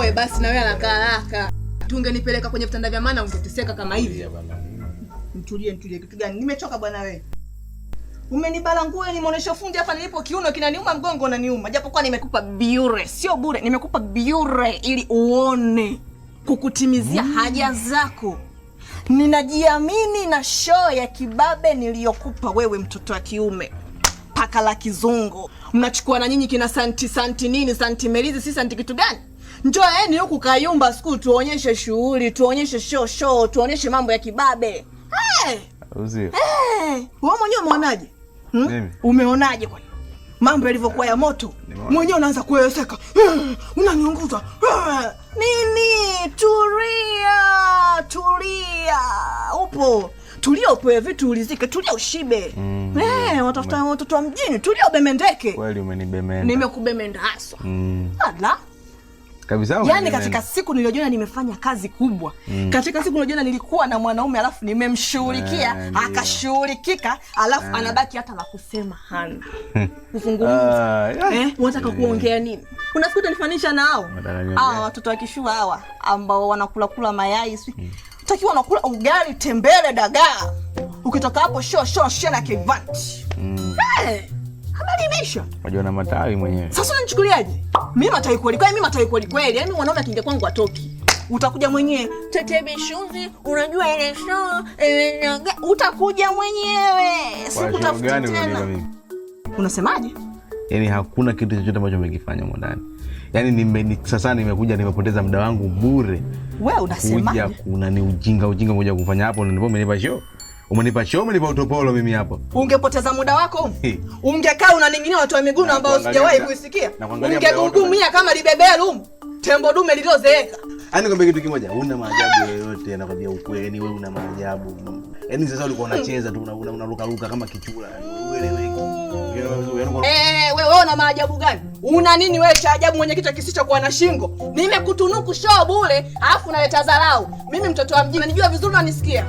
uoe basi na wewe haraka. Tungenipeleka kwenye vitanda vya maana ungeteseka kama hivi. Mtulie kitu gani? Nimechoka bwana wewe. Umenibala nguo nimeonesha fundi hapa nilipo kiuno kinaniuma mgongo unaniuma. Japokuwa nimekupa bure, sio bure, nimekupa bure ili uone kukutimizia haja zako. Ninajiamini na show ya kibabe niliyokupa wewe mtoto wa kiume. Paka la kizungu. Mnachukua na nyinyi kina santi nini, santi melizi, si santi kitu gani? Njoeni huku Kayumba School tuonyeshe shughuli, tuonyeshe show, tuonyeshe mambo ya kibabe. Uzio. Wewe mwenyewe umeonaje? Umeonaje kwani? Mambo yalivyokuwa ya moto. Mwenyewe unaanza kuelezeka. Unaniunguza. Nini? Tulia. Upo. Tulia upewe vitu ulizike, tulia ushibe. Watafuta watoto wa mjini, tulia ubemendeke. Kweli umenibemenda. Nimekubemenda haswa. Ala. Kabisa. Yaani katika siku niliyojiona nimefanya kazi kubwa. Katika siku niliyojiona nilikuwa na mwanaume alafu nimemshughulikia, akashughulikika, alafu anabaki hata la kusema hana. Kuzungumza. Unataka kuongea nini? Unafikiri unifanisha na hao? Watoto wa kishua hawa ambao wanakula mayai sisi. Utakiwa unakula ugali, tembele, dagaa. Ukitoka hapo show na kivanti. Habari imeisha. Unajua na matawi mwenyewe. Sasa unanichukuliaje? Mimi matawi kweli. Yaani mwanaume akiingia kwangu atoki. Utakuja mwenyewe. Tete bishuzi, unajua ile show, utakuja mwenyewe. Sikutafuta tena. Unasemaje? Yaani hakuna kitu chochote ambacho umekifanya huko ndani. Yaani sasa nimekuja nimepoteza muda wangu bure. Wewe unasemaje? Kuna ni ujinga moja kufanya hapo na ndipo umenipa show. Umenipa show, umenipa utopolo mimi hapo. Ungepoteza muda wako. Ungekaa unaning'inia watu wa miguu ambao sijawahi kuisikia. Ungegugumia kama libebelu. Tembo dume lililozeeka. Yaani kwambia kitu kimoja, una maajabu yoyote, anakwambia ukweli, yaani wewe una maajabu. Yaani sasa ulikuwa unacheza tu unaruka kama kichura. Ueleweki. Wewe una maajabu gani? Una nini wewe cha ajabu mwenye kichwa kisichokuwa na shingo? Nimekutunuku show bure, alafu unaleta dharau. Mimi mtoto wa mjini, najua vizuri unanisikia.